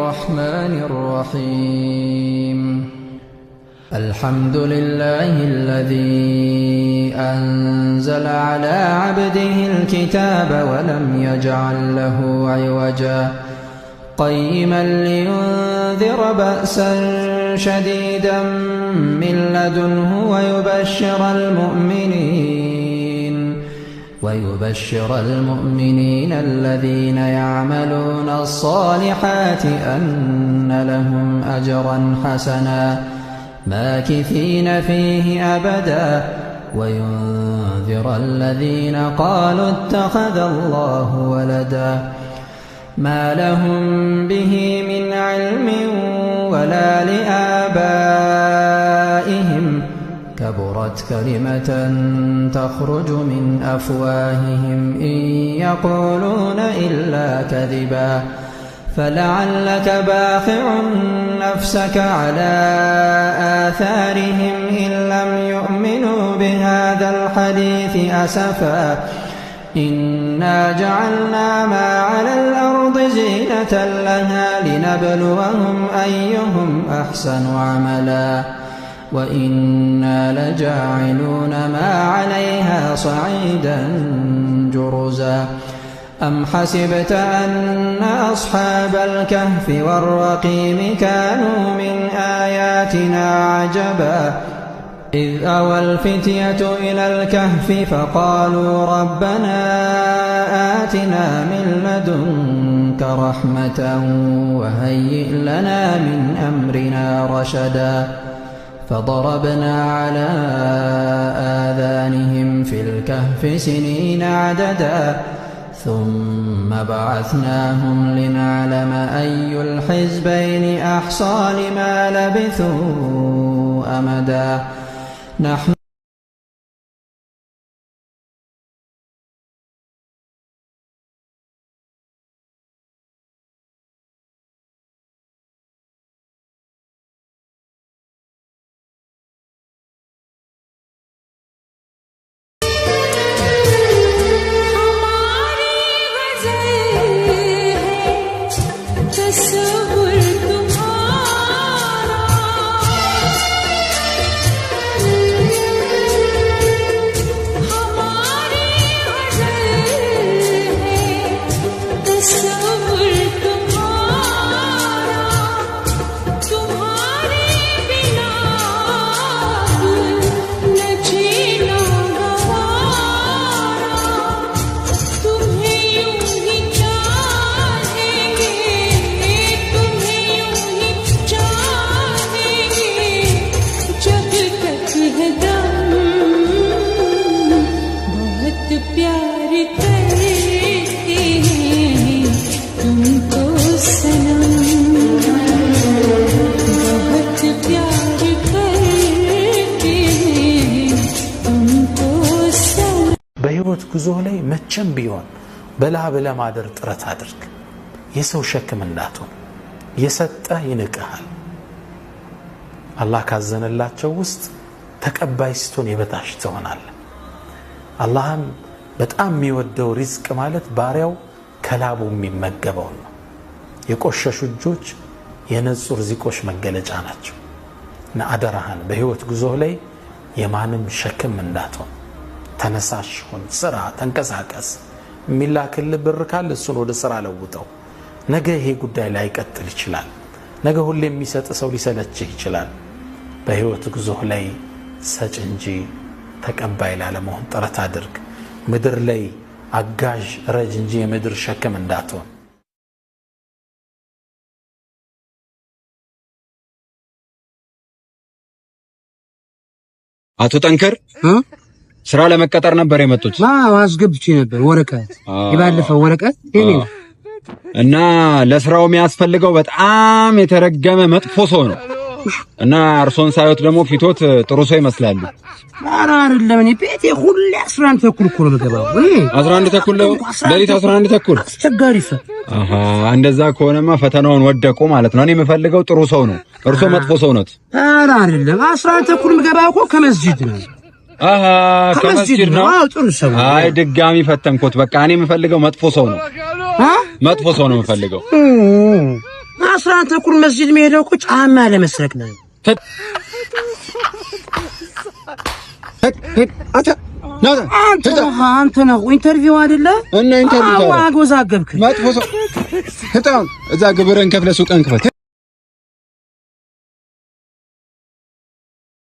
الرحمن الرحيم الحمد لله الذي أنزل على عبده الكتاب ولم يجعل له عوجا قيما لينذر بأسا شديدا من لدنه ويبشر المؤمنين الذين يعملون الصالحات أن لهم أجرا حسنا ماكثين فيه أبدا وينذر الذين قالوا اتخذ الله ولدا ما لهم به من علم ولا لآبائهم كبرت كلمة تخرج من أفواههم إن يقولون إلا كذبا فلعلك باخع نفسك على آثارهم إن لم يؤمنوا بهذا الحديث أسفا إنا جعلنا ما على الأرض زينة لها لنبلوهم أيهم أحسن عملا وإنا لجاعلون ما عليها صعيدا جرزا أم حسبت أن أصحاب الكهف والرقيم كانوا من آياتنا عجبا إذ أوى الفتية إلى الكهف فقالوا ربنا آتنا من لدنك رحمة وهيئ لنا من أمرنا رشدا فضربنا على آذانهم في الكهف سنين عددا ثم بعثناهم لنعلم أي الحزبين أحصى لما لبثوا أمدا نحن በህይወት ጉዞ ላይ መቼም ቢሆን በላብ ለማደር ጥረት አድርግ። የሰው ሸክም እንዳትሆን። የሰጠ ይንቀሃል። አላህ ካዘነላቸው ውስጥ ተቀባይ ስትሆን የበታች ትሆናለህ። አላህም በጣም የሚወደው ሪዝቅ ማለት ባሪያው ከላቡ የሚመገበው ነው። የቆሸሹ እጆች የነጹ ርዝቆች መገለጫ ናቸው። እና አደራህን በህይወት ጉዞ ላይ የማንም ሸክም እንዳትሆን። ተነሳሽ ሁን፣ ስራ፣ ተንቀሳቀስ። ሚላክል ብር ካለ እሱን ወደ ስራ ለውጠው። ነገ ይሄ ጉዳይ ላይ ቀጥል ይችላል። ነገ ሁሌ የሚሰጥ ሰው ሊሰለችህ ይችላል። በህይወት ጉዞ ላይ ሰጭ እንጂ ተቀባይ ላለመሆን ጥረት አድርግ። ምድር ላይ አጋዥ ረጅ እንጂ የምድር ሸክም እንዳትሆን። አቶ ጠንከር ስራ ለመቀጠር ነበር የመጡት? አስገብቼ ነበር ወረቀት፣ የባለፈው ወረቀት የኔ ነው። እና ለስራው የሚያስፈልገው በጣም የተረገመ መጥፎ ሰው ነው። እና አርሶን ሳይወት ደግሞ ፊቶት ጥሩ ሰው ይመስላሉ። ኧረ አይደለም፣ እኔ ቤቴ ሁሌ 11 ተኩል እኮ ነው የምገባው። 11 ተኩል ነው? ሌሊት 11 ተኩል? አስቸጋሪ ሰው። እንደዛ ከሆነማ ፈተናውን ወደቁ ማለት ነው። እኔ የምፈልገው ጥሩ ሰው ነው፣ እርሶ መጥፎ ሰው ነዎት። ኧረ አይደለም፣ 11 ተኩል የምገባው እኮ ከመስጂድ ነው። ከመስጂድ ነው? አዎ፣ ጥሩ ሰው። አይ ድጋሚ ፈተንኩት። በቃ እኔ የምፈልገው መጥፎ ሰው ነው። መጥፎ ሰው ነው የምፈልገው። 11 ተኩል መስጂድ መሄደው እኮ ጫማ ለመስረቅ ነው። አንተ ነው ኢንተርቪው አይደለ እና ኢንተርቪው አዋጎዛገብክ መጥፎ ሰው እዛ ግብርን ከፍለ ሱቅን ክፈት